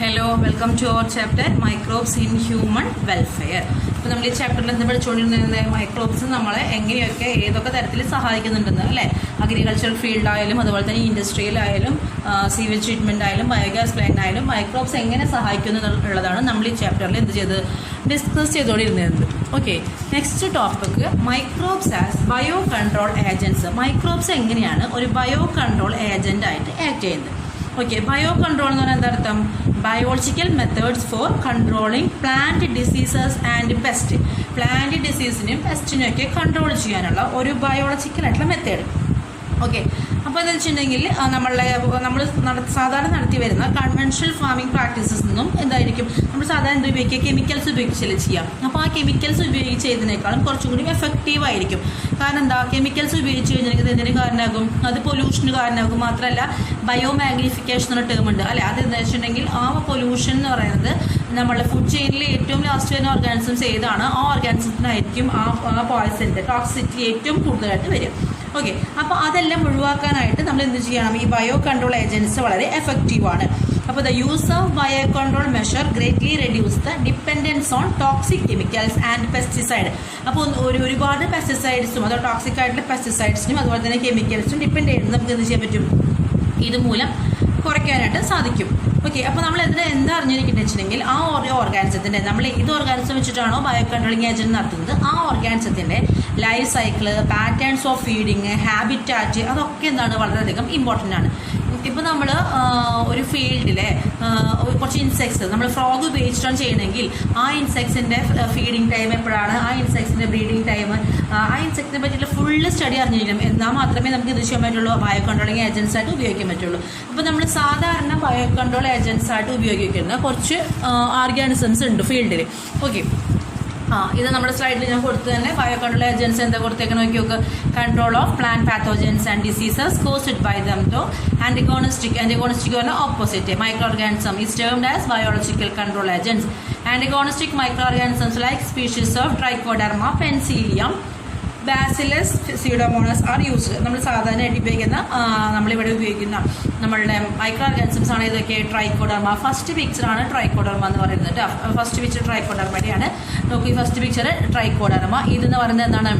Hello welcome to our chapter microbes in human welfare. അപ്പോൾ നമ്മൾ ഈ ചാപ്റ്ററിൽ എന്താ പഠിച്ചുകൊണ്ടിരുന്നത് മൈക്രോബ്സ് നമ്മളെ എങ്ങനെയൊക്കെ ഏതൊക്കെ തരത്തിൽ സഹായിക്കുന്നുണ്ടെന്ന് അല്ലേ. അഗ്രികൾച്ചറൽ ഫീൽഡായാലും അതുപോലെ തന്നെ ഇൻഡസ്ട്രിയിലായാലും സീവേജ് ട്രീറ്റ്മെൻ്റ് ആയാലും ബയോഗ്യാസ് പ്ലാന്റ് ആയാലും മൈക്രോബ്സ് എങ്ങനെ സഹായിക്കുന്നു എന്നുള്ളതാണ് നമ്മൾ ഈ ചാപ്റ്ററിൽ എന്ത് ചെയ്ത് ഡിസ്കസ് ചെയ്തുകൊണ്ടിരുന്നത്. Okay, next topic microbes as bio control agents. Microbes എങ്ങനെയാണ് ഒരു ബയോ കൺട്രോൾ ഏജൻ്റ് ആയിട്ട് ആക്ട് ചെയ്യുന്നത്. ഓക്കെ, ബയോ കൺട്രോൾ എന്ന് പറഞ്ഞാൽ എന്താ അർത്ഥം? Biological methods for controlling plant diseases and pest. Plant ഡിസീസിനും പെസ്റ്റിനെയൊക്കെ കൺട്രോൾ ചെയ്യാനുള്ള ഒരു ബയോളജിക്കൽ ആയിട്ടുള്ള മെത്തേഡ്. ഓക്കെ, അപ്പോൾ എന്താ വെച്ചിട്ടുണ്ടെങ്കിൽ നമ്മൾ സാധാരണ നടത്തി വരുന്ന കൺവെൻഷണൽ ഫാമിംഗ് പ്രാക്ടീസസ് നിന്നും എന്തായിരിക്കും നമ്മൾ സാധാരണ എന്ത് ഉപയോഗിക്കുക? കെമിക്കൽസ് ഉപയോഗിച്ചല്ലേ ചെയ്യാം. അപ്പോൾ ആ കെമിക്കൽസ് ഉപയോഗിച്ച് ചെയ്തതിനേക്കാളും കുറച്ചും കൂടി എഫക്റ്റീവ് ആയിരിക്കും. കാരണം എന്താ, കെമിക്കൽസ് ഉപയോഗിച്ച് കഴിഞ്ഞാൽ എന്തിനു കാരണമാകും? അത് പൊല്യൂഷന് കാരണമാകും. മാത്രമല്ല ബയോ മാഗ്നിഫിക്കേഷൻ എന്ന ടേം ഉണ്ട് അല്ലേ. അത് എന്താ വെച്ചിട്ടുണ്ടെങ്കിൽ ആ പൊല്യൂഷൻ എന്ന് പറയുന്നത് നമ്മുടെ ഫുഡ് ചെയിനിൽ ഏറ്റവും ലാസ്റ്റ് വരുന്ന ഓർഗാനിസംസ് ഏതാണ്, ആ ഓർഗാനിസത്തിനായിരിക്കും ആ പോയ്സൻ്റെ ടോക്സിറ്റി ഏറ്റവും കൂടുതലായിട്ട് വരും. ഓക്കെ, അപ്പോൾ അതെല്ലാം ഒഴിവാക്കാനായിട്ട് നമ്മൾ എന്ത് ചെയ്യണം? ഈ ബയോ കൺട്രോൾ ഏജൻറ്റ്സ് വളരെ എഫക്റ്റീവാണ്. അപ്പോൾ the use of bio control measure greatly reduce the dependence on toxic chemicals and pesticide. അപ്പോൾ ഒരുപാട് പെസ്റ്റിസൈഡ്സും അതോ ടോക്സിക് ആയിട്ടുള്ള പെസ്റ്റിസൈഡ്സിനും അതുപോലെ തന്നെ കെമിക്കൽസും ഡിപ്പെൻഡ് ചെയ്യുന്നത് നമുക്ക് എന്ത് ചെയ്യാൻ പറ്റും? ഇതുമൂലം കുറയ്ക്കാനായിട്ട് സാധിക്കും. ഓക്കെ, അപ്പോൾ നമ്മൾ എന്താ അറിഞ്ഞിരിക്കുന്നത് വെച്ചിട്ടുണ്ടെങ്കിൽ ആ ഓർഗാനിസത്തിൻ്റെ നമ്മൾ ഇത് ഓർഗാനിസം വെച്ചിട്ടാണോ ബയോ കൺട്രോളിങ് ഏജൻറ്റ് നടത്തുന്നത്, ആ ഓർഗാനിസത്തിൻ്റെ life cycle, patterns of feeding, habitat, അതൊക്കെ എന്താണ് വളരെയധികം ഇമ്പോർട്ടൻ്റ് ആണ്. ഇപ്പോൾ നമ്മൾ ഒരു ഫീൽഡിലെ കുറച്ച് ഇൻസെക്ട്സ് നമ്മൾ ഫ്രോഗ് ഉപയോഗിച്ചിട്ടാണ് ചെയ്യണമെങ്കിൽ ആ ഇൻസെക്ട്സിൻ്റെ ഫീഡിങ് ടൈം എപ്പോഴാണ്, ആ ഇൻസെക്ട്സിൻ്റെ ബ്രീഡിങ് ടൈം, ആ ഇൻസെക്റ്റിനെ പറ്റിയുള്ള ഫുള്ള് സ്റ്റഡി അറിഞ്ഞിരിക്കണം. എന്നാൽ മാത്രമേ നമുക്ക് ഇത് ചെയ്യാൻ പറ്റുള്ളൂ, ബയോ കൺട്രോളിങ് ഏജൻറ്റ്സ് ആയിട്ട് ഉപയോഗിക്കാൻ പറ്റുള്ളൂ. അപ്പോൾ നമ്മൾ സാധാരണ ബയോ കൺട്രോൾ ഏജൻറ്റ്സ് ആയിട്ട് ഉപയോഗിക്കുന്ന കുറച്ച് ഓർഗാനിസംസ് ഉണ്ട് ഫീൽഡിൽ. ഓക്കെ, ഇത് നമ്മുടെ സ്ലൈഡിൽ ഞാൻ കൊടുത്തു തന്നെ. ബയോ കൺട്രോൾ ഏജൻറ്റ്സ് എന്താ കൊടുത്തേക്ക് നോക്കി നോക്ക്. Control of plant pathogens and diseases caused by them to antagonistic പറഞ്ഞാൽ opposite micro organism is termed as biological control agents. Antagonistic micro organisms like species of trichoderma, penicillium, bacillus, pseudomonas are used. നമ്മൾ സാധാരണയായിട്ട് ഉപയോഗിക്കുന്ന നമ്മളിവിടെ ഉപയോഗിക്കുന്ന നമ്മളുടെ micro organisms ആണ് ഇതൊക്കെ. Trichoderma, first പിക്ചറാണ് trichoderma എന്ന് പറയുന്നത്. ഫസ്റ്റ് പിക്ചർ ട്രൈക്കോഡെർമയുടെയാണ്. നോക്കി, ഫസ്റ്റ് പിക്ചർ ട്രൈക്കോഡെർമ. ഇതെന്ന് പറയുന്നത് എന്താണ്?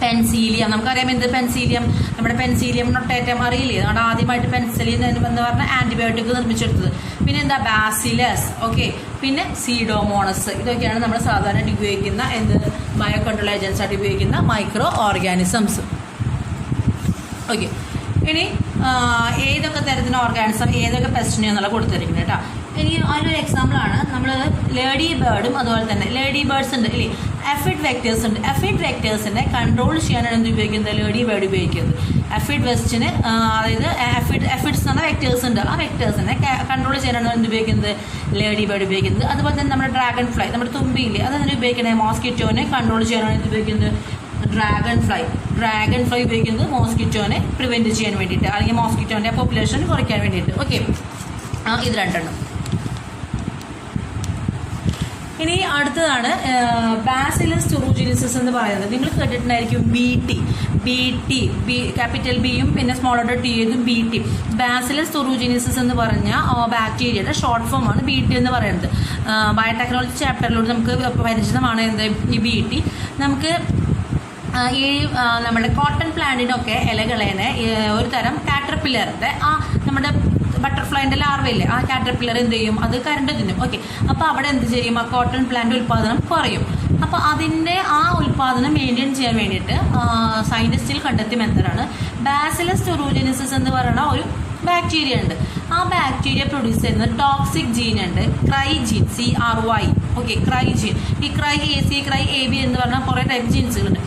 പെൻസീലിയം. നമുക്കറിയാം എന്ത് പെൻസീലിയം, നമ്മുടെ പെൻസീലിയം നൊട്ടേറ്റം അറിയില്ലേ? നമ്മുടെ ആദ്യമായിട്ട് പെൻസിലിയം എന്ന് പറഞ്ഞ ആൻറ്റിബയോട്ടിക് നിർമ്മിച്ചെടുത്തത്. പിന്നെ എന്താ? ബാസിലസ്. ഓക്കെ, പിന്നെ സീഡോമോണസ്. ഇതൊക്കെയാണ് നമ്മൾ സാധാരണ ഉപയോഗിക്കുന്ന ബയോ കൺട്രോൾ ഏജൻറ്റ്സ് ആയിട്ട് ഉപയോഗിക്കുന്ന മൈക്രോ ഓർഗാനിസംസ്. ഓക്കെ, ഇനി ഏതൊക്കെ തരത്തിലുള്ള ഓർഗാനിസം ഏതൊക്കെ പെസ്റ്റിനെ എന്നുള്ള കൊടുത്തിരിക്കുന്നത് കേട്ടോ. ഇനി അതിലൊരു എക്സാമ്പിളാണ് നമ്മൾ ലേഡി ബേർഡും അതുപോലെ തന്നെ ലേഡി ബേർഡ്സ് ഉണ്ട് ഇല്ലേ, എഫിഡ് വെക്ടേഴ്സ് ഉണ്ട്. എഫിഡ് വെക്ടേഴ്സിനെ കൺട്രോൾ ചെയ്യാനാണ് എന്ത് ഉപയോഗിക്കുന്നത്? ലേഡി ബേർഡ് ഉപയോഗിക്കുന്നത്. എഫിഡ് വെസ്റ്റിന് അതായത് എഫിഡ്സ് എന്ന് പറഞ്ഞാൽ വെക്ടേഴ്സ് ഉണ്ട്. ആ വെക്ടേഴ്സിനെ കൺട്രോൾ ചെയ്യാനാണ് എന്ത് ഉപയോഗിക്കുന്നത്? ലേഡി ബേർഡ് ഉപയോഗിക്കുന്നത്. അതുപോലെ തന്നെ നമ്മുടെ ഡ്രാഗൺ ഫ്ലൈ, നമ്മുടെ തുമ്പിയില്ലേ, അതെന്തിനാ ഉപയോഗിക്കുന്നത്? മോസ്കിറ്റോനെ കൺട്രോൾ ചെയ്യാനാണ് എന്ത് ഉപയോഗിക്കുന്നത്? ഡ്രാഗൺ ഫ്ലൈ ഉപയോഗിക്കുന്നത് മോസ്കിറ്റോനെ പ്രിവെൻറ്റ് ചെയ്യാൻ വേണ്ടിയിട്ട്, അല്ലെങ്കിൽ മോസ്കിറ്റോൻ്റെ പോപ്പുലേഷൻ കുറയ്ക്കാൻ വേണ്ടിയിട്ട്. ഓക്കെ, ഇത് രണ്ടെണ്ണം. ഇനി അടുത്തതാണ് ബാസിലസ് തുറൂജിനിസിസ് എന്ന് പറയുന്നത്. നിങ്ങൾ കേട്ടിട്ടുണ്ടായിരിക്കും ബി ക്യാപിറ്റൽ ബിയും പിന്നെ സ്മോൾ ലെറ്റർ ടി യും BT. ബാസിലസ് തുറൂജിനിസിസ് എന്ന് പറഞ്ഞ ബാക്ടീരിയയുടെ ഷോർട്ട് ഫോം ആണ് BT എന്ന് പറയുന്നത്. ബയോടെക്നോളജി ചാപ്റ്ററിലൂടെ നമുക്ക് പരിചിതമാണ് ഈ BT. നമുക്ക് ഈ നമ്മുടെ കോട്ടൺ പ്ലാന്റിനൊക്കെ ഇലകളേനെ ഒരു തരം കാറ്റർപില്ലറിൻ്റെ നമ്മുടെ ബട്ടർഫ്ലൈൻ്റെ ലാർവയില്ലേ, ആ കാറ്റർപില്ലർ എന്ത് ചെയ്യും? അത് കരണ്ട് തിന്നും. ഓക്കെ, അപ്പോൾ അവിടെ എന്ത് ചെയ്യും? ആ കോട്ടൺ പ്ലാന്റ് ഉൽപ്പാദനം കുറയും. അപ്പോൾ അതിൻ്റെ ആ ഉൽപ്പാദനം മെയിൻറ്റെയിൻ ചെയ്യാൻ വേണ്ടിയിട്ട് സയൻറ്റിസ്റ്റിൽ കണ്ടെത്തിയ മെത്തഡാണ് ബാസിലസ് തുറൂജിനിസിസ് എന്ന് പറയുന്ന ഒരു ബാക്ടീരിയ ഉണ്ട്. ആ ബാക്ടീരിയ പ്രൊഡ്യൂസ് ചെയ്യുന്നത് ടോക്സിക് ജീൻ ഉണ്ട്, cry gene, CRY. Okay, cry gene. ഈ ക്രൈ AC, ക്രൈ AB എന്ന് പറഞ്ഞാൽ കുറേ ടൈപ്പ് ജീൻസുകളുണ്ട്.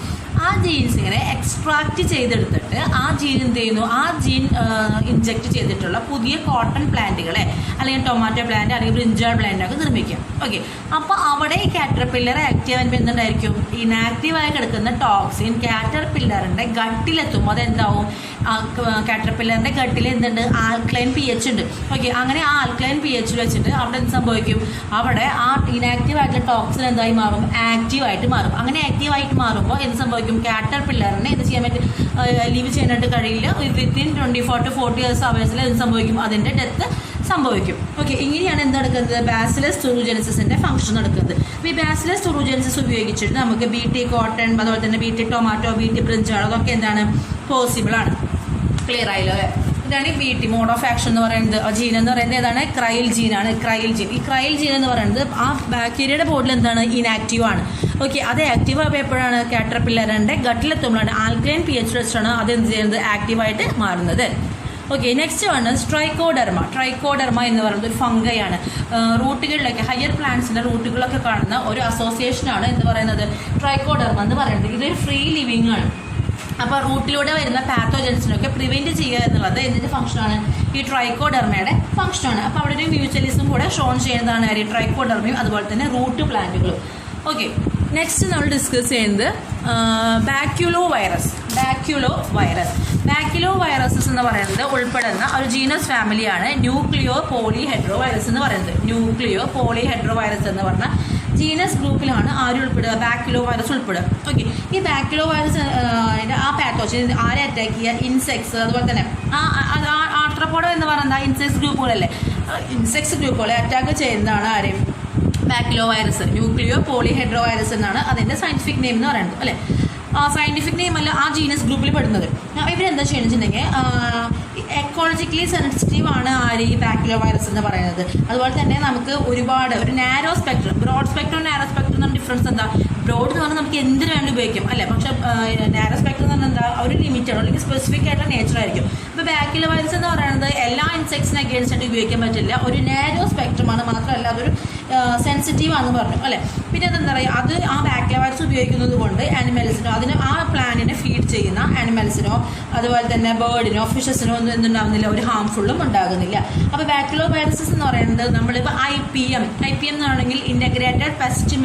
ആ ജീൻസ് ഇങ്ങനെ എക്സ്ട്രാക്ട് ചെയ്തെടുത്തിട്ട് ആ ജീൻ എന്ത് ചെയ്യുന്നു? ആ ജീൻ ഇൻജെക്ട് ചെയ്തിട്ടുള്ള പുതിയ കോട്ടൺ പ്ലാന്റുകളെ അല്ലെങ്കിൽ ടൊമാറ്റോ പ്ലാന്റ് അല്ലെങ്കിൽ ബ്രിഞ്ചാൾ പ്ലാന്റൊക്കെ നിർമ്മിക്കാം. ഓക്കെ, അപ്പോൾ അവിടെ ഈ കാറ്റർപില്ലർ ആക്റ്റീവ് ആകുമ്പോൾ എന്തുണ്ടായിരിക്കും? ഇനാക്റ്റീവായി കിടക്കുന്ന ടോക്സിൻ കാറ്റർപില്ലറിൻ്റെ ഗട്ടിലെത്തും. അതെന്താവും? കാറ്റർപില്ലറിൻ്റെ ഗട്ടിൽ എന്തുണ്ട്? ആൽക്കലൈൻ pH ഉണ്ട്. ഓക്കെ, അങ്ങനെ ആ ആൽക്കലൈൻ pH വെച്ചിട്ട് അവിടെ എന്ത് സംഭവിക്കും? അവിടെ ആ ഇനാക്റ്റീവ് ആയിട്ടുള്ള ടോക്സിൻ എന്തായി മാറും? ആക്റ്റീവായിട്ട് മാറും. അങ്ങനെ ആക്റ്റീവായിട്ട് മാറുമ്പോൾ എന്ത് സംഭവിക്കും? കാറ്റർപില്ലറിനെ എന്ത് ചെയ്യാൻ പറ്റും? ലീവ് ചെയ്യാനായിട്ട് കഴിയില്ല. വിത്തിൻ 24 to 40 hours എന്ത് സംഭവിക്കും? അതിൻ്റെ ഡെത്ത് സംഭവിക്കും. ഓക്കെ, ഇങ്ങനെയാണ് എന്ത് നടക്കുന്നത്, ബാസിലസ് തുറൂജെനിസിന്റെ ഫംഗ്ഷൻ നടക്കുന്നത്. അപ്പോൾ ഈ ബാസിലസ് തുറൂജെനിസിസ് ഉപയോഗിച്ചിട്ട് നമുക്ക് BT കോട്ടൺ, അതുപോലെ തന്നെ BT ടൊമാറ്റോ, BT ബ്രിഞ്ചാൾ, അതൊക്കെ എന്താണ് പോസിബിൾ ആണ്. ക്ലിയർ ആയല്ലോ അല്ലേ? ഇതാണ് BT മോഡ് ഓഫ് ആക്ഷൻ എന്ന് പറയുന്നത്. ജീൻ എന്ന് പറയുന്നത് ഏതാണ്, ക്രൈൽ ജീനാണ്. ക്രൈൽ ജീൻ, ഈ ക്രൈൽ ജീൻ എന്ന് പറയുന്നത് ആ ബാക്ടീരിയയുടെ ബോഡിയിൽ എന്താണ്, ഇനാക്റ്റീവ് ആണ്. ഓക്കെ, അത് ആക്റ്റീവ് ആവുമ്പോൾ എപ്പോഴാണ്, കാറ്റർപില്ലറിന്റെ ഗട്ടിലെത്തുമ്പോഴാണ് ആൽക്കലൈൻ pH വെച്ചാണ് അത് എന്ത് ചെയ്യുന്നത്, ആക്റ്റീവായിട്ട് മാറുന്നത്. ഓക്കെ, നെക്സ്റ്റ് ആണ് ട്രൈക്കോഡെർമ. ട്രൈക്കോഡെർമ എന്ന് പറയുന്നത് ഒരു ഫംഗയാണ്. റൂട്ടുകളിലൊക്കെ ഹയർ പ്ലാന്റ്സിന്റെ റൂട്ടുകളൊക്കെ കാണുന്ന ഒരു അസോസിയേഷനാണ് എന്ന് പറയുന്നത് ട്രൈക്കോഡെർമ എന്ന് പറയുന്നത്. ഇതൊരു ഫ്രീ ലിവിങ് ആണ്. അപ്പോൾ റൂട്ടിലൂടെ വരുന്ന പാത്തോജൻസിനൊക്കെ പ്രിവെന്റ് ചെയ്യുക എന്നുള്ളത് എന്തിന്റെ ഫംഗ്ഷനാണ്, ഈ ട്രൈക്കോഡെർമയുടെ ഫംഗ്ഷനാണ്. അപ്പോൾ അവിടെ ഒരു മ്യൂച്വലിസം കൂടെ ഷോൺ ചെയ്യുന്നതാണ് ട്രൈക്കോഡെർമയും അതുപോലെ തന്നെ റൂട്ട് പ്ലാന്റുകളും. ഓക്കെ, നെക്സ്റ്റ് നമ്മൾ ഡിസ്കസ് ചെയ്യുന്നത് ബാക്യുലോ വൈറസ്. ബാക്യുലോ വൈറസസ് എന്ന് പറയുന്നത് ഉൾപ്പെടുന്ന ഒരു ജീനസ് ഫാമിലിയാണ് ന്യൂക്ലിയോ പോളിഹെഡ്രോ വൈറസ് എന്ന് പറയുന്നത്. ന്യൂക്ലിയോ പോളിഹെഡ്രോ വൈറസ് എന്ന് പറഞ്ഞാൽ ജീനസ് ഗ്രൂപ്പിലാണ് ആര് ഉൾപ്പെടുക, ബാക്യുലോ വൈറസ് ഉൾപ്പെടുക. ഓക്കെ, ഈ ബാക്യുലോ വൈറസ് ആ പാത്തോജൻ ആരെ അറ്റാക്ക് ചെയ്യുക, ഇൻസെക്ട്സ്, അതുപോലെ തന്നെ ആർട്രോപോഡ എന്ന് പറയുന്ന ഇൻസെക്ട്സ് ഗ്രൂപ്പുകളല്ലേ, ഇൻസെക്ട്സ് ഗ്രൂപ്പുകളെ അറ്റാക്ക് ചെയ്യുന്നതാണ് ആരെയും ബാക്യുലോ വൈറസ്. ന്യൂക്ലിയോ പോളിഹെഡ്രോ വൈറസ് എന്നാണ് അതിന്റെ സയന്റിഫിക് നെയിം എന്ന് പറയുന്നത് അല്ലെ. സയന്റിഫിക് നെയിം അല്ല, ആ ജീനസ് ഗ്രൂപ്പിൽ പെടുന്നത്. ഇവരെന്താ ചെയ്യണമെന്നുണ്ടെങ്കിൽ എക്കോളജിക്കലി സെൻസിറ്റീവ് ആണ് ആര്, ഈ ബാക്യുലോ വൈറസ് എന്ന് പറയുന്നത്. അതുപോലെ തന്നെ നമുക്ക് ഒരുപാട് ഒരു narrow spectrum, broad spectrum narrow spectrum എന്ന ഡിഫറൻസ് എന്താ, ബ്രോഡ് എന്ന് പറഞ്ഞാൽ നമുക്ക് എന്തിനു വേണ്ടി ഉപയോഗിക്കും അല്ലെ, പക്ഷെ നാരോ സ്പെക്ട്രം എന്ന് പറഞ്ഞാൽ എന്താ, ഒരു ലിമിറ്റഡ് അല്ലെങ്കിൽ സ്പെസിഫിക് ആയിട്ടുള്ള നേച്ചർ ആയിരിക്കും. അപ്പോൾ ബാക്യുലോ വൈറസ് എന്ന് പറയുന്നത് എല്ലാ ഇൻസെക്ട്സിനെ അഗേൻസ്റ്റ് ആയിട്ട് ഉപയോഗിക്കാൻ പറ്റില്ല, ഒരു നാരോ സ്പെക്ട്രമാണ്, മാത്രമല്ല അതൊരു സെൻസിറ്റീവ് ആണെന്ന് പറഞ്ഞു അല്ലെ. പിന്നെ അതെന്താ പറയുക, അത് ആ ബാക്യുലോ വൈറസ് ഉപയോഗിക്കുന്നത് കൊണ്ട് ആനിമൽസിനോ അതിന് ആ പ്ലാന്റിനെ ഫീഡ് ചെയ്യുന്ന ആനിമൽസിനോ അതുപോലെ തന്നെ ബേർഡിനോ ഫിഷസിനോ ഒന്നും എന്തുണ്ടാകുന്നില്ല, ഒരു ഹാംഫുള്ളും ഉണ്ടാകുന്നില്ല. അപ്പോൾ ബാക്യുലോ വൈറസസ് എന്ന് പറയുന്നത് നമ്മളിപ്പോൾ IPM എന്ന് പറയുകയാണെങ്കിൽ ഇൻ്റഗ്രേറ്റഡ് പെസ്റ്റ്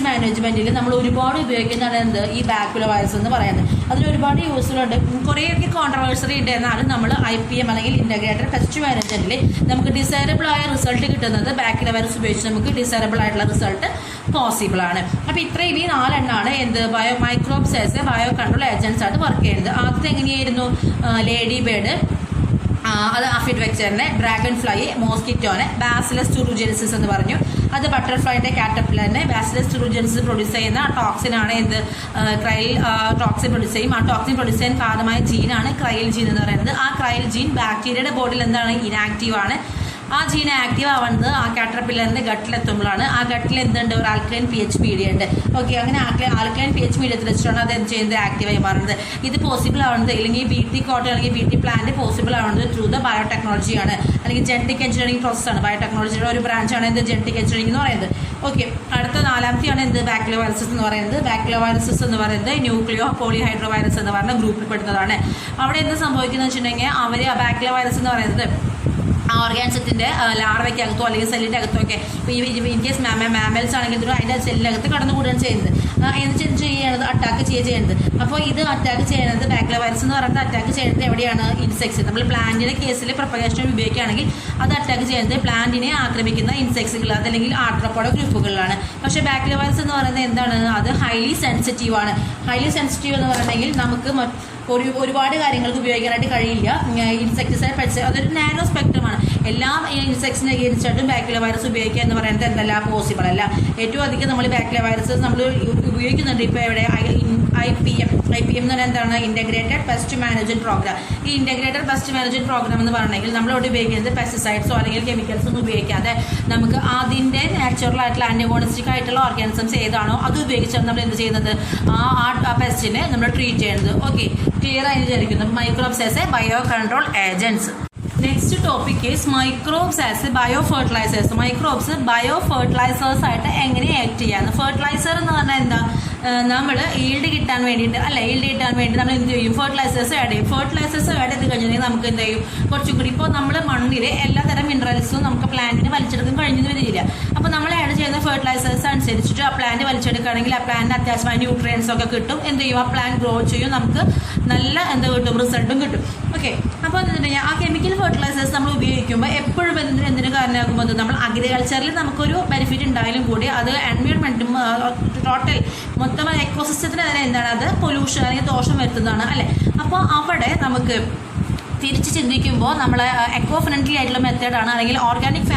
മാനേജ്മെന്റിൽ നമ്മൾ ഒരുപാട് ഉപയോഗിക്കുന്നതാണ് എന്ത്, ഈ ബാക്യുലോ വൈറസ് എന്ന് പറയുന്നത്. അതിന് ഒരുപാട് യൂസുകളുണ്ട്, കുറേയൊക്കെ കോൺട്രവേഴ്സറി ഉണ്ട്. എന്നാലും നമ്മൾ IPM അല്ലെങ്കിൽ ഇൻ്റഗ്രേറ്റഡ് പെസ്റ്റ് മാനേജ്മെന്റിൽ നമുക്ക് ഡിസൈറബിൾ ആയ റിസൾട്ട് കിട്ടുന്നത് ബാക്യുലോ വൈറസ് ഉപയോഗിച്ച് നമുക്ക് ഡിസൈറബിൾ ആയിട്ടുള്ള റിസൾട്ട് പോസിബിൾ ആണ്. അപ്പോൾ ഇത്രയും ഈ 4 എണ്ണമാണ് എന്ത്, microbes as bio control agents ആയിട്ട് വർക്ക് ചെയ്യുന്നത്. ആദ്യത്തെ എങ്ങനെയായിരുന്നു, ലേഡി ബേർഡ്, അത് അഫിഡ് വെക്ടറിനെ, ഡ്രാഗൺ ഫ്ലൈ, മോസ്കിറ്റോനെ, ബാസിലസ് തുറൂജെനിസിസ് എന്ന് പറഞ്ഞു. അത് ബട്ടർഫ്ലൈൻ്റെ കാറ്റർപില്ലറിനെ ബാസിലസ് തുറൂജെനിസിസ് പ്രൊഡ്യൂസ് ചെയ്യുന്ന ടോക്സിനാണ് എന്ത്, ക്രൈൽ ടോക്സിൻ പ്രൊഡ്യൂസ് ചെയ്യും. ആ ടോക്സിൻ പ്രൊഡ്യൂസ് ചെയ്യാൻ കാരണമായ ജീനാണ് ക്രൈൽ ജീൻ എന്ന് പറയുന്നത്. ആ ക്രൈൽ ജീൻ ബാക്ടീരിയയുടെ ബോഡിയിൽ എന്താണ്, ഇനാക്റ്റീവ് ആണ്. ആ ജീൻ ആക്റ്റീവ് ആവുന്നത് ആ കാറ്റർപില്ലറിന്റെ ഗട്ടിലെത്തുമ്പോഴാണ്. ആ ഗട്ടിൽ എന്തുണ്ട്, ഒരു ആൽക്കലൈൻ pH മീഡിയം ഉണ്ട്. ഓക്കെ, അങ്ങനെ ആൽക്കലൈൻ pH മീഡിയത്തിൽ വെച്ചിട്ടാണ് അത് എന്ത് ചെയ്യുന്നത്, ആക്റ്റീവായി മാറുന്നത്. ഇത് പോസിബിൾ ആവുന്നത് അല്ലെങ്കിൽ BT കോട്ടൺ അല്ലെങ്കിൽ BT പ്ലാന്റ് പോസിബിൾ ആവുന്നത് ത്രൂ ദ ബയോടെക്നോളജിയാണ്, അല്ലെങ്കിൽ ജെനറ്റിക് എഞ്ചിനീയറിംഗ് പ്രോസസ്സാണ്. ബയോടെക്നോളജിയുടെ ഒരു ബ്രാഞ്ചാണ് എന്ത്, ജെനറ്റിക് എഞ്ചിനീയറിംഗ് എന്ന് പറയുന്നത്. ഓക്കെ, അടുത്ത 4ാമത്തെയാണ് എന്ത്, ബാക്യുലോ വൈറസസ് എന്ന് പറയുന്നത്. ബാക്യുലോ വൈറസസ് എന്ന് പറയുന്നത് ന്യൂക്ലിയോ പോളിഹൈഡ്രോ വൈറസ് എന്ന് പറയുന്ന ഗ്രൂപ്പിൽ പെടുന്നതാണ്. അവിടെ എന്ത് സംഭവിക്കുന്നത് വെച്ചിട്ടുണ്ടെങ്കിൽ അവർ ബാക്യുലോ വൈറസ് എന്ന് പറയുന്നത് ഓർഗാനിസത്തിന്റെ ലാർവയ്ക്കകത്തോ അല്ലെങ്കിൽ സെല്ലിന്റെ അകത്തോ ഒക്കെ, ഇൻ കേസ് മാമൽസ് ആണെങ്കിൽ അതിന്റെ സെല്ലിനകത്ത് കടന്നുകൂടുകയാണ് ചെയ്യുന്നത്. എന്നിട്ട് ചെയ്യണത് അറ്റാക്ക് ചെയ്യുന്നത്. അപ്പോൾ ഇത് അറ്റാക്ക് ചെയ്യുന്നത് ബാക്യുലോ വൈറസ് എന്ന് പറയുന്നത് അറ്റാക്ക് ചെയ്യുന്നത് എവിടെയാണ്, ഇൻസെക്ട്സ്. നമ്മൾ പ്ലാന്റിന്റെ കേസിൽ പ്രൊപ്പഗേഷൻ ഉപയോഗിക്കുകയാണെങ്കിൽ അത് അറ്റാക്ക് ചെയ്യുന്നത് പ്ലാന്റിനെ ആക്രമിക്കുന്ന ഇൻസെക്ട്സുകൾ അതല്ലെങ്കിൽ ആർട്രോപോഡ ഗ്രൂപ്പുകളിലാണ്. പക്ഷേ ബാക്യുലോ വൈറസ് എന്ന് പറയുന്നത് എന്താണ്, അത് ഹൈലി സെൻസിറ്റീവ് ആണ്. ഹൈലി സെൻസിറ്റീവ് എന്ന് പറഞ്ഞെങ്കിൽ നമുക്ക് ഒരുപാട് കാര്യങ്ങൾക്ക് ഉപയോഗിക്കാനായിട്ട് കഴിയില്ല. ഇൻസെക്ടിസൈഡ് പെസ്റ്റിസൈഡ് അതൊരു നാനോ സ്പെക്ട്രമാണ്. എല്ലാ ഇൻസെക്ട്സിനെ അഗേൻസ്റ്റായിട്ടും ബാക്യുലോ വൈറസ് ഉപയോഗിക്കുക എന്ന് പറയുന്നത് എന്തല്ല, പോസിബിൾ അല്ല. ഏറ്റവും അധികം നമ്മൾ ബാക്യുലോ വൈറസ് നമ്മൾ ഉപയോഗിക്കുന്നുണ്ട് ഇപ്പോൾ എവിടെ, IPM എന്ന് പറഞ്ഞാൽ എന്താണ്, ഇൻ്റഗ്രേറ്റഡ് പെസ്റ്റ് മാനേജ്മെന്റ് പ്രോഗ്രാം. ഈ ഇൻ്റഗ്രേറ്റഡ് പെസ്റ്റ് മാനേജ്മെന്റ് പ്രോഗ്രാം എന്ന് പറഞ്ഞെങ്കിൽ നമ്മളോട് ഉപയോഗിക്കുന്നത് പെസ്റ്റിസൈഡ്സോ അല്ലെങ്കിൽ കെമിക്കൽസോ ഒന്നും ഉപയോഗിക്കാതെ നമുക്ക് അതിൻ്റെ നാച്ചുറൽ ആയിട്ടുള്ള ആന്റിബോണിസ്റ്റിക് ആയിട്ടുള്ള ഓർഗാനിസംസ് ഏതാണോ അത് ഉപയോഗിച്ചാണ് നമ്മൾ എന്ത് ചെയ്യുന്നത്, ആ പെസ്റ്റിനെ നമ്മൾ ട്രീറ്റ് ചെയ്യുന്നത്. ഓക്കെ, ക്ലിയർ ആയി വിചാരിക്കുന്നു. Microbes as a bio control agents. Next topic is microbes as bio fertilizers. Microbes bio fertilizers ആയിട്ട് എങ്ങനെ ആക്ട് ചെയ്യാന്ന്. ഫെർട്ടിലൈസർ എന്ന് പറഞ്ഞാൽ എന്താ, നമ്മൾ ഈൽഡ് കിട്ടാൻ വേണ്ടിയിട്ട് ഈൽഡ് കിട്ടാൻ വേണ്ടി നമ്മൾ എന്ത് ചെയ്യും, ഫെർട്ടിലൈസേഴ്സ് ആഡ് ചെയ്യും. ഫെർട്ടിലൈസേഴ്സ് ആഡ് ചെയ്ത് കഴിഞ്ഞിട്ടുണ്ടെങ്കിൽ നമുക്ക് എന്ത് ചെയ്യും, കുറച്ചും കൂടി ഇപ്പോൾ നമ്മൾ മണ്ണിൽ എല്ലാതരം മിനറൽസും നമുക്ക് പ്ലാന്റിന് വലിച്ചെടുക്കാൻ കഴിഞ്ഞു വരില്ല. അപ്പോൾ നമ്മൾ ആഡ് ചെയ്യുന്ന ഫെർട്ടിലൈസേഴ്സ് അനുസരിച്ചിട്ട് ആ പ്ലാന്റ് വലിച്ചെടുക്കുകയാണെങ്കിൽ ആ പ്ലാന്റിന് അത്യാവശ്യമായ ന്യൂട്രിയൻസ് ഒക്കെ കിട്ടും. എന്ത് ചെയ്യും, ആ പ്ലാന്റ് ഗ്രോ ചെയ്യും, നമുക്ക് നല്ല എന്താ കിട്ടും, റിസൾട്ടും കിട്ടും. ഓക്കെ, അപ്പോൾ എന്താ ആ കെമിക്കൽ ഫെർട്ടിലൈസേഴ്സ് നമ്മൾ ഉപയോഗിക്കുമ്പോൾ എപ്പോഴും എന്തിനു കാരണമാകുമ്പോൾ നമ്മൾ അഗ്രികൾച്ചറിൽ നമുക്കൊരു ബെനിഫിറ്റ് ഉണ്ടായാലും കൂടി അത് എൻവയോൺമെന്റും ടോട്ടൽ മൊത്തം എക്കോസിസ്റ്റത്തിന് അതിനെ എന്താണ്, അത് പൊല്യൂഷൻ അല്ലെങ്കിൽ ദോഷം വരുത്തുന്നതാണ് അല്ലേ. അപ്പോൾ അവിടെ നമുക്ക് തിരിച്ച് ചിന്തിക്കുമ്പോൾ നമ്മൾ എക്കോ ഫ്രണ്ട്ലി ആയിട്ടുള്ള മെത്തേഡാണ് അല്ലെങ്കിൽ ഓർഗാനിക്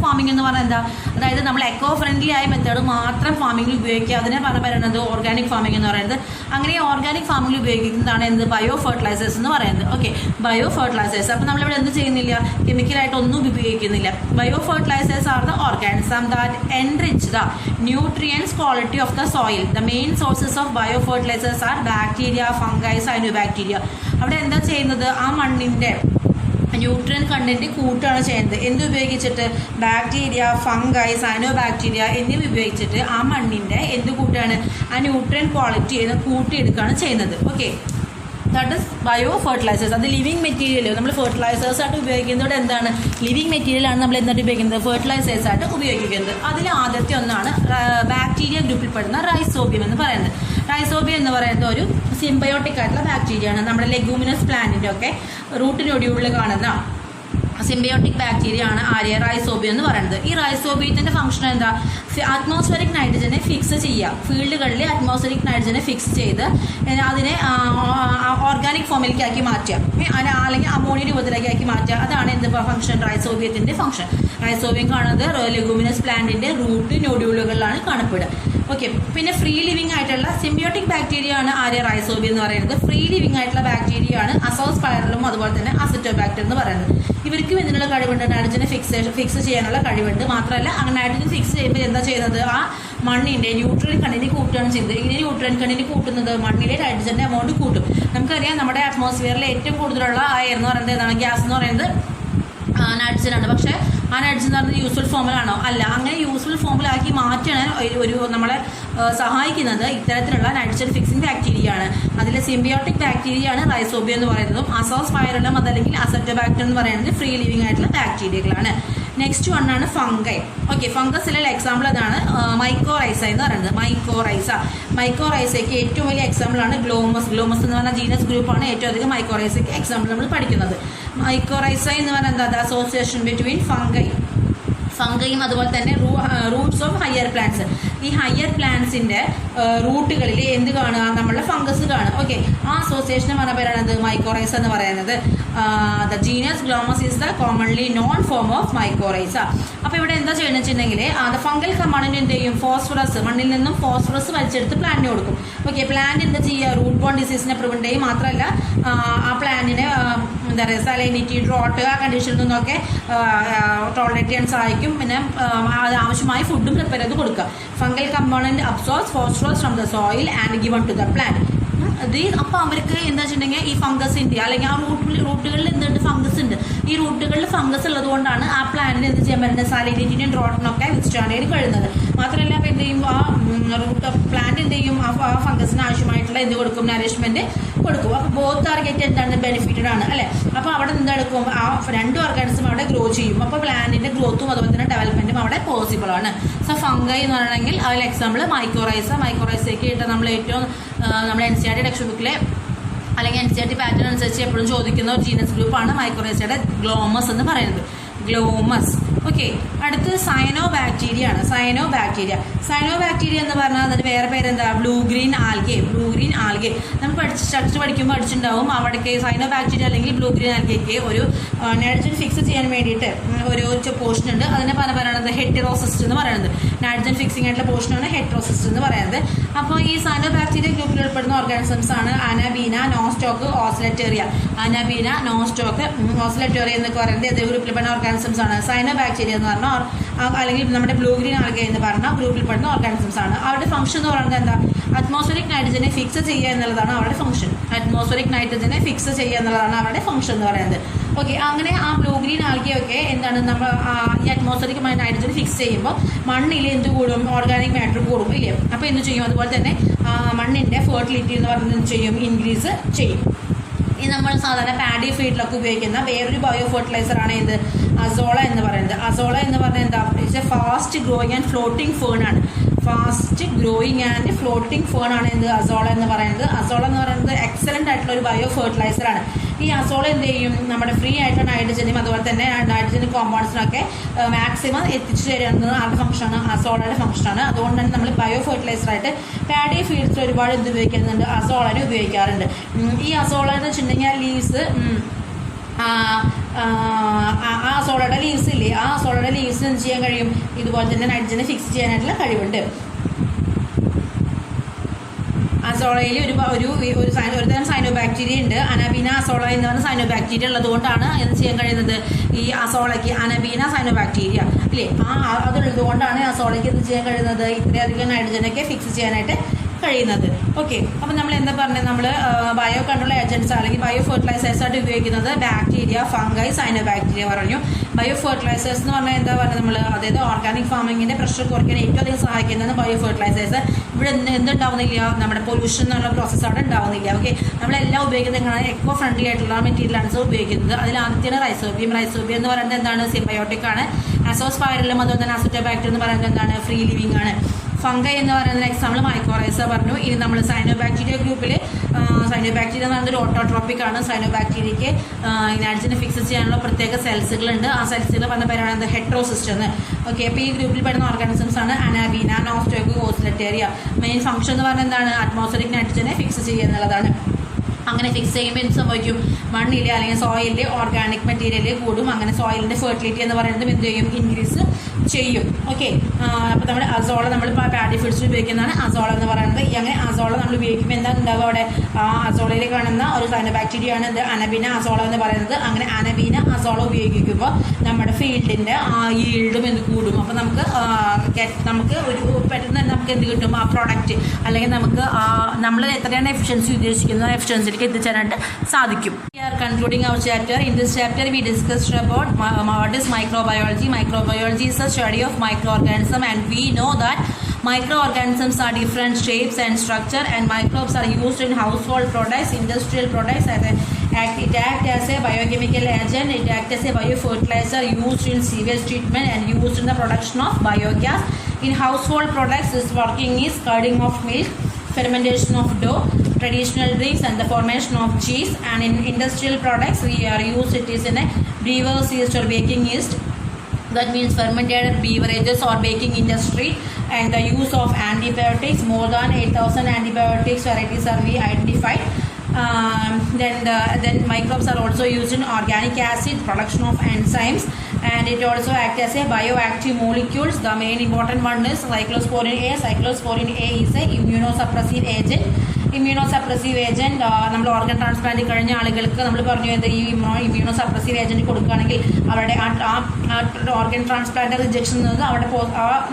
ഫാമിംഗ് എന്ന് പറഞ്ഞാൽ എന്താ, അതായത് നമ്മൾ എക്കോ ഫ്രണ്ട്ലി ആയ മെത്തേഡ് മാത്രം ഫാമിങ്ങിൽ ഉപയോഗിക്കുക, അതിനെ പറയുന്നത് ഓർഗാനിക് ഫാമിംഗ് എന്ന് പറയുന്നത്. അങ്ങനെ ഓർഗാനിക് ഫാമിംഗ് ഉപയോഗിക്കുന്നതാണ് എന്ത്, ബയോ ഫെർട്ടിലൈസേഴ്സ് എന്ന് പറയുന്നത്. Okay, bio fertilizers. അപ്പോൾ നമ്മളിവിടെ എന്ത് ചെയ്യുന്നില്ല, കെമിക്കലായിട്ട് ഒന്നും ഉപയോഗിക്കുന്നില്ല. Bio fertilizers are the organism that enrich the nutrients quality of the soil. The main sources of bio fertilizers are bacteria, fungi, cyanobacteria. അവിടെ എന്താ ചെയ്യുന്നത്, ആ മണ്ണിൻ്റെ ന്യൂട്രിയൻ കണ്ടന്റ് കൂട്ടുകയാണ് ചെയ്യുന്നത്. എന്ത് ഉപയോഗിച്ചിട്ട്, ബാക്ടീരിയ, ഫംഗൈ, സൈനോബാക്ടീരിയ എന്നിവ ഉപയോഗിച്ചിട്ട് ആ മണ്ണിൻ്റെ എന്ത് കൂട്ടുകയാണ്, ആ ന്യൂട്രിയൻ ക്വാളിറ്റി കൂട്ടിയെടുക്കുകയാണ് ചെയ്യുന്നത്. Okay, that is bio fertilizers. അത് ലിവിങ് മെറ്റീരിയൽ നമ്മൾ ഫെർട്ടിലൈസേഴ്സ് ആയിട്ട് ഉപയോഗിക്കുന്നത് എന്താണ്, ലിവിങ് മെറ്റീരിയലാണ് നമ്മൾ എന്തായിട്ട് ഉപയോഗിക്കുന്നത്, ഫെർട്ടിലൈസേഴ്സ് ആയിട്ട് ഉപയോഗിക്കുന്നത്. അതിൽ ആദ്യത്തെ ഒന്നാണ് ബാക്ടീരിയ ഗ്രൂപ്പിൽപ്പെടുന്ന റൈസോബിയം എന്ന് പറയുന്നത്. റൈസോബിയം എന്ന് പറയുന്നത് ഒരു സിംബയോട്ടിക് ആയിട്ടുള്ള ബാക്ടീരിയ ആണ്. നമ്മുടെ ലെഗൂമിനസ് പ്ലാന്റിൻ്റെ ഒക്കെ റൂട്ടിനൊടിയുള്ളിൽ കാണുന്ന സിംബയോട്ടിക് ബാക്ടീരിയ ആണ് റൈസോബിയം എന്ന് പറയുന്നത്. ഈ റൈസോബിയത്തിൻ്റെ ഫംഗ്ഷൻ എന്താ, അറ്റ്മോസ്ഫിയറിക് നൈട്രജനെ ഫിക്സ് ചെയ്യുക. ഫീൽഡുകളിൽ അറ്റ്മോസ്ഫിയറിക് നൈട്രജനെ ഫിക്സ് ചെയ്ത് അതിനെ ഓർഗാനിക് ഫോമിലേക്ക് ആക്കി മാറ്റുക, അല്ലെങ്കിൽ അമോണിയ രൂപത്തിലേക്ക് ആക്കി മാറ്റുക. അതാണ് എന്ത് ഫംഗ്ഷൻ, റൈസോബിയത്തിൻ്റെ ഫംഗ്ഷൻ. റൈസോബിയം കാണുന്നത് ലെഗൂമിനസ് പ്ലാന്റിൻ്റെ റൂട്ട് നോഡ്യൂളുകളിലാണ് കാണപ്പെടുക. ഓക്കെ, പിന്നെ ഫ്രീ ലിവിങ് ആയിട്ടുള്ള സിംബയോട്ടിക് ബാക്ടീരിയ ആണ് റൈസോബിയം എന്ന് പറയുന്നത്. ഫ്രീ ലിവിങ് ആയിട്ടുള്ള ബാക്ടീരിയ ആണ് അസോസ്പൈറലും അതുപോലെ തന്നെ അസിറ്റോബാക്ടർ എന്ന് പറയുന്നത്. ഇവർക്കും ഇതിനുള്ള കഴിവുണ്ട്, നൈട്രജനെ ഫിക്സ് ചെയ്യാനുള്ള കഴിവുണ്ട്. മാത്രമല്ല അങ്ങനെ നൈട്രജൻ ഫിക്സ് ചെയ്യുമ്പോൾ എന്താ ചെയ്യുന്നത്, ആ മണ്ണിൻ്റെ ന്യൂട്രിയൻ കണ്ടന്റ് കൂട്ടുകയാണ് ചെയ്യുന്നത്. ഇങ്ങനെ ന്യൂട്രിയൻ കണ്ടന്റ് കൂട്ടുന്നത് മണ്ണിലെ നൈട്രജൻ്റെ എമൗണ്ട് കൂട്ടും. നമുക്കറിയാം നമ്മുടെ അറ്റ്മോസ്ഫിയറിൽ ഏറ്റവും കൂടുതലുള്ള എയർ എന്ന് പറയുന്നത് എന്താണ്, ഗ്യാസ് എന്ന് പറയുന്നത് നൈട്രജനാണ്. പക്ഷേ ആ നൈട്രജൻ എന്ന് പറയുന്നത് യൂസ്ഫുൾ ഫോമിലാണോ, അല്ല. അങ്ങനെ യൂസ്ഫുൾ ഫോമിലാക്കി മാറ്റാൻ ഒരു നമ്മളെ സഹായിക്കുന്നത് ഇത്തരത്തിലുള്ള നൈട്രജൻ ഫിക്സിംഗ് ബാക്ടീരിയ ആണ്. അതിലെ സിംബയോട്ടിക് ബാക്ടീരിയ ആണ് റൈസോബിയം എന്ന് പറയുന്നതും അസോസ്പൈറലം അതല്ലെങ്കിൽ അസറ്റോബാക്ടർ എന്ന് പറയുന്നത് ഫ്രീ ലിവിങ് ആയിട്ടുള്ള ബാക്ടീരിയകളാണ്. നെക്സ്റ്റ് വൺ ആണ് ഫംഗൈ. ഓക്കെ, ഫംഗസിലുള്ള എക്സാമ്പിൾ അതാണ് മൈക്കോറൈസ എന്ന് പറയുന്നത്. മൈക്കോറൈസയ്ക്ക് ഏറ്റവും വലിയ എക്സാമ്പിൾ ആണ് ഗ്ലോമസ് എന്ന് പറഞ്ഞ ജീനസ് ഗ്രൂപ്പാണ് ഏറ്റവും അധികം മൈക്കോറൈസയ്ക്ക് എക്സാമ്പിൾ നമ്മൾ പഠിക്കുന്നത്. മൈക്കോറൈസ എന്ന് പറയുന്നത് എന്താ, അസോസിയേഷൻ ബിറ്റ്വീൻ ഫംഗയും അതുപോലെ തന്നെ റൂട്ട്സ് ഓഫ് ഹയർ പ്ലാന്റ്സ്. ഈ ഹയർ പ്ലാന്റ്സിൻ്റെ റൂട്ടുകളിൽ എന്ത് കാണുക, നമ്മളുടെ ഫംഗസ് കാണുക. ഓക്കെ, ആ അസോസിയേഷന് പറഞ്ഞ പേരാണ് മൈക്കോറൈസ എന്ന് പറയുന്നത്. The genus glomus is the commonly known form of mycorrhiza. അപ്പോൾ ഇവിടെ എന്താ ചെയ്യണമെന്ന് വെച്ചിട്ടുണ്ടെങ്കിൽ ദ ഫംഗൽ കമ്പാർട്ട്മെന്റ് എന്ത് ചെയ്യും, ഫോസ്ഫറസ്, മണ്ണിൽ നിന്നും ഫോസ്ഫറസ് വലിച്ചെടുത്ത് പ്ലാന്റിന് കൊടുക്കും. ഓക്കെ, പ്ലാന്റ് എന്താ ചെയ്യുക, റൂട്ട് ബോൺ ഡിസീസിനെ പ്രിവെന്റ് ചെയ്യും. മാത്രമല്ല ആ പ്ലാന്റിനെ എന്താ പറയുക, സലൈനിറ്റി, ഡ്രോട്ട് ആ കണ്ടീഷനിൽ നിന്നൊക്കെ ടോളറേറ്റ് ചെയ്യാൻ സഹായിക്കും. പിന്നെ അത് ആവശ്യമായ ഫുഡും പ്രിപ്പയർ ചെയ്ത് കൊടുക്കുക. Fungal component absorbs phosphorus from the soil and given to the plant. അപ്പോൾ അവർക്ക് എന്താ വെച്ചിട്ടുണ്ടെങ്കിൽ ഈ ഫംഗസിൻ്റെ അല്ലെങ്കിൽ ആ റൂട്ടുകളിൽ എന്തുണ്ട്, ഫംഗസ് ഉണ്ട്. ഈ റൂട്ടുകളിൽ ഫംഗസ് ഉള്ളത് കൊണ്ടാണ് ആ പ്ലാന്റിന് എന്ത് ചെയ്യാൻ പറ്റുന്നത്, സാലിനിറ്റിനും ഡ്രോട്ടിനൊക്കെ വിത്ത്സ്റ്റാൻഡ് ചെയ്ത് കഴിയുന്നത്. മാത്രമല്ല അപ്പോൾ എന്ത് ചെയ്യും, ആ റൂട്ട് പ്ലാന്റ് എന്ത് ചെയ്യും, ആ ഫംഗസിന് ആവശ്യമായിട്ടുള്ള എന്ത് കൊടുക്കും, നറിഷ്മെൻറ്റ് കൊടുക്കും. അപ്പോൾ ബോത്ത് ആർ ഗെറ്റ് എന്താണ് ബെനിഫിറ്റഡ് ആണ് അല്ലേ. അപ്പോൾ അവിടെ എന്തെടുക്കും, ആ രണ്ട് ഓർഗാനിസം അവിടെ ഗ്രോ ചെയ്യും. അപ്പോൾ പ്ലാന്റിൻ്റെ ഗ്രോത്തും അതുപോലെ തന്നെ ഡെവലപ്മെൻറ്റും അവിടെ പോസിബിൾ ആണ്. സോ ഫംഗൈ എന്ന് പറയണമെങ്കിൽ അതിൽ എക്സാമ്പിൾ മൈക്കോറൈസയ്ക്ക് ആയിട്ട് നമ്മൾ ഏറ്റവും നമ്മുടെ NCERT ടെക്സ്റ്റ് ബുക്കിലെ അല്ലെങ്കിൽ NCERT പാറ്റേൺ അനുസരിച്ച് എപ്പോഴും ചോദിക്കുന്ന ഒരു ജീനസ് ഗ്രൂപ്പാണ് മൈക്കോറൈസയുടെ ഗ്ലോമസ് എന്ന് പറയുന്നത്. ഓക്കെ, അടുത്ത് സയനോബാക്ടീരിയ ആണ്. സയനോബാക്ടീരിയ എന്ന് പറഞ്ഞാൽ അതിന് വേറെ പേരെന്താ, ബ്ലൂ ഗ്രീൻ ആൽഗെ. നമ്മൾ സ്ട്രക്ചർ പഠിക്കുമ്പോൾ പഠിച്ചിട്ടുണ്ടാവും. അവിടേക്ക് സയനോബാക്ടീരിയ അല്ലെങ്കിൽ ബ്ലൂ ഗ്രീൻ ആൽഗയ്ക്ക് ഒരു നൈട്രജൻ ഫിക്സ് ചെയ്യാൻ വേണ്ടിയിട്ട് ഒരു പോർഷൻ ഉണ്ട്. അതിനെ പറയുന്നത് ഹെറ്ററോസിസ്റ്റ് എന്ന് പറയുന്നത്. നൈട്രജൻ ഫിക്സിംഗ് ആയിട്ടുള്ള പോർഷനാണ് ഹെറ്ററോസിസ്റ്റ് എന്ന് പറയുന്നത്. അപ്പോൾ ഈ സയനോബാക്ടീരിയ ഗ്രൂപ്പിൽ ഉൾപ്പെടുന്ന ഓർഗാനിസംസ് ആണ് അനാബീന, നോസ്റ്റോക്ക്, ഓസ്ലെറ്റേറിയ. എന്നൊക്കെ പറയുന്നത് ഏത് ഗ്രൂപ്പിൽപ്പെടുന്ന ഓർഗാനിസംസ് ആണ്, സയനോബാക്ടീരിയ എന്ന് പറഞ്ഞാൽ അല്ലെങ്കിൽ നമ്മുടെ ബ്ലൂ ഗ്രീൻ ആൽഗെ എന്ന് പറഞ്ഞ ഗ്രൂപ്പിൽപ്പെടുന്ന ഓർഗാനിസംസ് ആണ്. അവരുടെ ഫംഗ്ഷൻ എന്ന് പറയുന്നത് എന്താ, അറ്റ്മോസ്ഫിയറിക് നൈട്രജനെ ഫിക്സ് ചെയ്യുക എന്നുള്ളതാണ് അവരുടെ ഫംഗ്ഷൻ. എന്ന് പറയുന്നത്. ഓക്കെ, അങ്ങനെ ആ ബ്ലൂ ഗ്രീൻ ആൽഗയൊക്കെ എന്താണ്, നമ്മൾ ഈ അറ്റ്മോസ്ഫിയറിക് നൈട്രജൻ ഫിക്സ് ചെയ്യുമ്പോൾ മണ്ണിൽ എന്ത് കൂടും, ഓർഗാനിക് മാറ്റർ കൂടും ഇല്ലേ. അപ്പോൾ എന്ത് ചെയ്യും, അതുപോലെ തന്നെ മണ്ണിൻ്റെ ഫെർട്ടിലിറ്റി എന്ന് പറയുന്നത് എന്ത് ചെയ്യും, ഇൻക്രീസ് ചെയ്യും. ഈ നമ്മൾ സാധാരണ പാഡി ഫീഡിലൊക്കെ ഉപയോഗിക്കുന്ന വേറൊരു ബയോ ഫെർട്ടിലൈസർ ആണ് ഇത് അസോള എന്ന് പറയുന്നത്. അസോള എന്ന് പറഞ്ഞാൽ എന്താ, it's A fast growing and floating fern ആണ്. എന്ത് അസോള എന്ന് പറയുന്നത്. അസോള എന്ന് പറയുന്നത് എക്സലൻ്റ് ആയിട്ടുള്ള ഒരു ബയോ ഫെർട്ടിലൈസർ ആണ്. ഈ അസോള എന്ത് ചെയ്യും, നമ്മുടെ ഫ്രീ ആയിട്ടുള്ള നൈട്രജനും അതുപോലെ തന്നെ നൈട്രജൻ കോമ്പൗണ്ട്സിനൊക്കെ മാക്സിമം എത്തിച്ചു തരുന്നത് ആരുടെ ഫംഗ്ഷനാണ്, അസോളയുടെ ഫംഗ്ഷനാണ്. അതുകൊണ്ട് തന്നെ നമ്മൾ ബയോ ഫെർട്ടിലൈസറായിട്ട് പാഡി ഫീൽഡ്സിൽ ഒരുപാട് എന്ത് ഉപയോഗിക്കുന്നുണ്ട്, അസോളനെ ഉപയോഗിക്കാറുണ്ട്. ഈ അസോള എന്ന് വെച്ചിട്ടുണ്ടെങ്കിൽ ലീവ്സ് ആ അസോളയുടെ ലീവ്സ് ഇല്ലേ, ആ അസോളയുടെ ലീവ്സ് എന്ത് ചെയ്യാൻ കഴിയും, ഇതുപോലെ തന്നെ നൈട്രജനെ ഫിക്സ് ചെയ്യാനായിട്ടുള്ള കഴിവുണ്ട്. അസോളയിൽ ഒരു തരം സൈനോബാക്ടീരിയ ഉണ്ട്. അനബീന അസോള എന്ന് പറഞ്ഞ സൈനോബാക്ടീരിയ ഉള്ളതുകൊണ്ടാണ് എന്ത് ചെയ്യാൻ കഴിയുന്നത്, ഈ അസോളയ്ക്ക് അനബീന സൈനോബാക്ടീരിയ ഇല്ലേ, അതുള്ളത് കൊണ്ടാണ് അസോളയ്ക്ക് എന്ത് ചെയ്യാൻ കഴിയുന്നത്, ഇത്രയധികം നൈട്രജനൊക്കെ ഫിക്സ് ചെയ്യാനായിട്ട് കഴിയുന്നത്. ഓക്കെ, അപ്പം നമ്മൾ എന്താ പറഞ്ഞത്, നമ്മൾ ബയോ കൺട്രോൾ ഏജൻറ്റ്സ് അല്ലെങ്കിൽ ബയോ ഫെർട്ടിലൈസേഴ്സ് ആയിട്ട് ഉപയോഗിക്കുന്നത് ബാക്ടീരിയ, ഫംഗൈ, സൈനോബാക്ടീരിയ പറഞ്ഞു. ബയോ ഫെർട്ടിലൈസേഴ്സ് എന്ന് പറഞ്ഞാൽ എന്താ പറയുക, നമ്മൾ അതായത് ഓർഗാനിക് ഫാമിങ്ങിൻ്റെ പ്രഷർ കുറയ്ക്കാൻ ഏറ്റവും അധികം സഹായിക്കുന്നതാണ് ബയോ ഫെർട്ടിലൈസേഴ്സ്. ഇവിടെ എന്തുണ്ടാവുന്നില്ല, നമ്മുടെ പൊല്യൂഷൻ എന്നുള്ള പ്രോസസ്സ് അവിടെ ഉണ്ടാവുന്നില്ല. ഓക്കെ, നമ്മളെല്ലാം ഉപയോഗിക്കുന്നത് എക്കോ ഫ്രണ്ട്ലി ആയിട്ടുള്ള മെറ്റീരിയലാണ് ഉപയോഗിക്കുന്നത്. അതിൽ ആദ്യത്തെ റൈസോബിയം എന്ന് പറയുന്നത് എന്താണ്, സിംബയോട്ടിക് ആണ്. അസോസ്പൈറലും അതുപോലെ തന്നെ അസിറ്റോബാക്ടർ എന്ന് പറയുന്നത് എന്താണ്, ഫ്രീ ലിവിംഗ് ആണ്. ഫംഗൈ എന്ന് പറയുന്ന എക്സാമ്പിൾ മൈക്കോറൈസ പറഞ്ഞു. ഇനി നമ്മൾ സൈനോബാക്ടീരിയ ഗ്രൂപ്പിൽ സൈനോബാക്ടീരിയ എന്ന് പറയുന്നത് ഒരു ഓട്ടോട്രോപ്പിക് ആണ്. സൈനോബാക്ടീരിയയ്ക്ക് നൈട്രജനെ ഫിക്സ് ചെയ്യാനുള്ള പ്രത്യേക സെൽസുകളുണ്ട്. ആ സെൽസുകൾ പറഞ്ഞ പേരാണ് ഹെട്രോസിസ്റ്റം. ഓക്കെ, അപ്പോൾ ഈ ഗ്രൂപ്പിൽ പെടുന്ന ഓർഗാനിസംസ് ആണ് അനാബീന, നോസ്റ്റോക്ക്, ഓസിലറ്റേറിയ. മെയിൻ ഫംഗ്ഷൻ എന്ന് പറയുന്നത് എന്താണ്, അറ്റ്മോസ്ഫിയറിക് നൈട്രജനെ ഫിക്സ് ചെയ്യുക എന്നുള്ളതാണ്. അങ്ങനെ ഫിക്സ് ചെയ്യുമ്പോൾ എന്ത് സംഭവിക്കും, മണ്ണിൽ അല്ലെങ്കിൽ സോയിലിൽ ഓർഗാനിക് മെറ്റീരിയൽ കൂടും. അങ്ങനെ സോയിലിൻ്റെ ഫെർട്ടിലിറ്റി എന്ന് പറയുന്നത് എന്ത് ചെയ്യും, ഇൻക്രീസ് ചെയ്യും. ഓക്കെ, അപ്പോൾ നമ്മുടെ അസോള നമ്മൾ പാഡി ഫുഡ്സിൽ ഉപയോഗിക്കുന്നതാണ് അസോള എന്ന് പറയുന്നത്. അങ്ങനെ അസോള നമ്മൾ ഉപയോഗിക്കുമ്പോൾ എന്താ ഉണ്ടാവുക, അവിടെ അസോളയിൽ കാണുന്ന ഒരു സൈനോബാക്ടീരിയ ആണ് ഇത് അനബീന അസോള എന്ന് പറയുന്നത്. അങ്ങനെ അനബീന അസോള ഉപയോഗിക്കുമ്പോൾ നമ്മുടെ ഫീൽഡിൻ്റെ ഈൽഡും എന്ത് കൂടും. അപ്പോൾ നമുക്ക് ഒരു പെട്ടെന്ന് നമുക്ക് എന്ത് കിട്ടും, ആ പ്രോഡക്റ്റ് അല്ലെങ്കിൽ നമുക്ക് നമ്മൾ എത്രയാണ് എഫിഷ്യൻസി ഉദ്ദേശിക്കുന്നത് ആ എഫിഷ്യൻസിയിലേക്ക് എത്തിച്ചേരാനായിട്ട് സാധിക്കും. We are concluding our chapter. In this chapter we discussed about what is microbiology. Microbiology is the study of microorganisms, and we know that microorganisms are different shapes and structure, and microbes are used in household products, industrial products, and it acts as a biochemical agent. It acts as a biofertilizer used in sewage treatment and used in the production of biogas. In household products, its working is curding of milk, fermentation of dough, traditional drinks, and the formation of cheese. And in industrial products, we are used it is in a brewer's yeast or baking yeast. That means fermented beverages or baking industry, and the use of antibiotics. More than 8,000 antibiotics varieties are we identified. Then microbes are also used in organic acid, production of enzymes, and it also acts as a bioactive molecules. The main important one is cyclosporin A. Cyclosporin A is a immunosuppressive agent. നമ്മൾ organ transplant കഴിഞ്ഞ ആളുകൾക്ക് നമ്മൾ പറഞ്ഞു ഈ immunosuppressive agent കൊടുക്കുകയാണെങ്കിൽ അവരുടെ ആ organ transplant rejection അവിടെ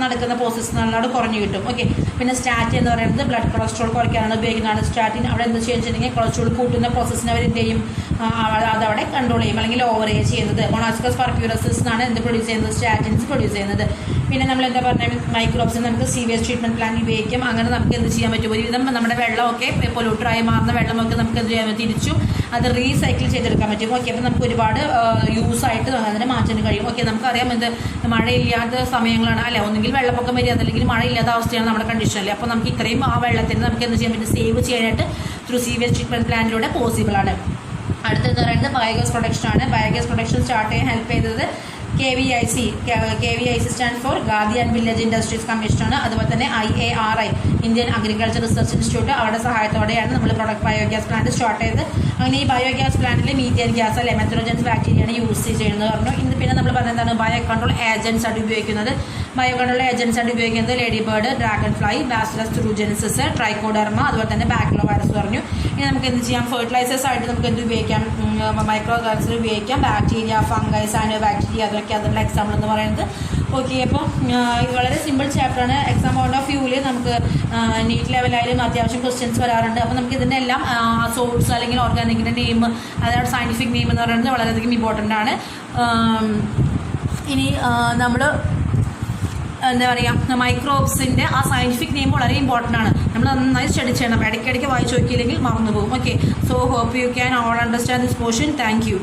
നടക്കുന്ന പ്രോസസ്സിനോട് കുറഞ്ഞു കിട്ടും. ഓക്കെ, പിന്നെ സ്റ്റാറ്റിൻ എന്ന് പറയുന്നത് ബ്ലഡ് കൊളസ്ട്രോൾ കുറയ്ക്കാനാണ് ഉപയോഗിക്കുന്നതാണ്. സ്റ്റാറ്റിൻ അവിടെ എന്ത് ചെയ്യുന്നുണ്ടെങ്കിൽ കൊളസ്ട്രോൾ കൂട്ടുന്ന പ്രോസസ്സിന് അവർ എന്ത് ചെയ്യും, അതവിടെ കൺട്രോൾ ചെയ്യും അല്ലെങ്കിൽ ഓവറേജ് ചെയ്യുന്നത്. മൊണാസ്കസ് പർപ്യൂറസിസ് എന്നാണ് എന്ത് പ്രൊഡ്യൂസ് ചെയ്യുന്നത്, സ്റ്റാറ്റിൻസ് പ്രൊഡ്യൂസ് ചെയ്യുന്നത്. പിന്നെ നമ്മൾ എന്താ പറഞ്ഞാൽ മൈക്രോബ്സ് നമുക്ക് സീവേജ് ട്രീറ്റ്മെന്റ് പ്ലാന്റ് ഉപയോഗിക്കും. അങ്ങനെ നമുക്ക് എന്ത് ചെയ്യാൻ പറ്റും, ഒരുവിധം നമ്മുടെ വെള്ളമൊക്കെ പൊല്യൂട്ടറായി മാറുന്ന വെള്ളമൊക്കെ നമുക്ക് എന്ത് ചെയ്യാൻ തിരിച്ചും അത് റീസൈക്കിൾ ചെയ്തെടുക്കാൻ പറ്റും. ഓക്കെ, അപ്പോൾ നമുക്ക് ഒരുപാട് യൂസായിട്ട് അതിനെ മാറ്റാൻ കഴിയും. ഓക്കെ, നമുക്കറിയാം എന്ത് മഴയില്ലാത്ത സമയങ്ങളാണ് അല്ലെ, ഒന്നുകിൽ വെള്ളപ്പൊക്കം വരിക അതല്ലെങ്കിൽ മഴയില്ലാത്ത അവസ്ഥയാണ് നമ്മുടെ കണ്ടീഷനിൽ. അപ്പോൾ നമുക്ക് ഇത്രയും ആ വെള്ളത്തിന് നമുക്ക് എന്ത് ചെയ്യാൻ പറ്റും, സേവ് ചെയ്യാനായിട്ട് ത്രൂ സീവേജ് ട്രീറ്റ്മെന്റ് പ്ലാന്റിലൂടെ പോസിബിൾ ആണ്. അടുത്തത് പറയുന്നത് ബയോഗ്യാസ് പ്രൊഡക്ഷൻ ആണ്. ബയോഗ്യാസ് പ്രൊഡക്ഷൻ സ്റ്റാർട്ട് ചെയ്യാൻ ഹെൽപ്പ് ചെയ്തത് KVIC stand for Khadi and village industries commission ആണ്. അതുപോലെ തന്നെ IARI Indian agriculture research institute അവരുടെ സഹായത്തോടെയാണ് നമ്മൾ ബയോഗ്യാസ് പ്ലാന്റ് സ്റ്റാർട്ട് ചെയ്തത്. അങ്ങനെ ഈ ബയോഗ്യാസ് പ്ലാന്റിൽ മീഥേൻ ഗ്യാസ് അല്ലെ മെത്തനോജൻസ് ബാക്ടീരിയയാണ് യൂസ് ചെയ്യുന്നത് പറഞ്ഞു. ഇന്ന് പിന്നെ നമ്മൾ പറഞ്ഞത് എന്താണ്, ബയോ കൺട്രോൾ ഏജൻസ് ആയിട്ട് ഉപയോഗിക്കുന്നത്. ബയോ കൺട്രോൾ ഏജൻസ് ആയിട്ട് ഉപയോഗിക്കുന്നത് lady bird, dragon fly, bacillus thuringiensis, trichoderma, അതുപോലെ തന്നെ ബാക്ടീരിയ വൈറസ് പറഞ്ഞു. ഇനി നമുക്ക് എന്ത് ചെയ്യാം, ഫെർട്ടിലൈസേഴ്സ് ആയിട്ട് നമുക്ക് എന്ത് ഉപയോഗിക്കാം, മൈക്രോ ഓർഗാനിസം ഉപയോഗിക്കാം. ബാക്ടീരിയ, ഫംഗൈ, സാനോ ബാക്ടീരിയ അതൊക്കെ അതിനുള്ള എക്സാമ്പിൾ എന്ന് പറയുന്നത്. ഓക്കെ, അപ്പോൾ ഇത് വളരെ സിമ്പിൾ ചാപ്റ്ററാണ്. എക്സാം പോയിന്റ് ഓഫ് വ്യൂവിൽ നമുക്ക് നീറ്റ് ലെവലായാലും അത്യാവശ്യം ക്വസ്റ്റ്യൻസ് വരാറുണ്ട്. അപ്പോൾ നമുക്ക് ഇതിൻ്റെ എല്ലാം സോഴ്സ് അല്ലെങ്കിൽ ഓർഗാനിക്കിൻ്റെ നെയിം, അതാണ് സയൻറ്റിഫിക് നെയിം എന്ന് പറയുന്നത് വളരെയധികം ഇമ്പോർട്ടൻ്റ് ആണ്. ഇനി നമ്മൾ എന്താ പറയുക, മൈക്രോബ്സിൻ്റെ ആ സയൻറ്റിഫിക് നെയിം വളരെ ഇമ്പോർട്ടൻ്റ് ആണ്. നമ്മൾ നന്നായി സ്റ്റഡി ചെയ്യണം. ഇടയ്ക്കിടയ്ക്ക് വായിച്ച് നോക്കിയില്ലെങ്കിൽ മറന്നു പോകും. Okay, so hope you can all understand this portion. Thank U.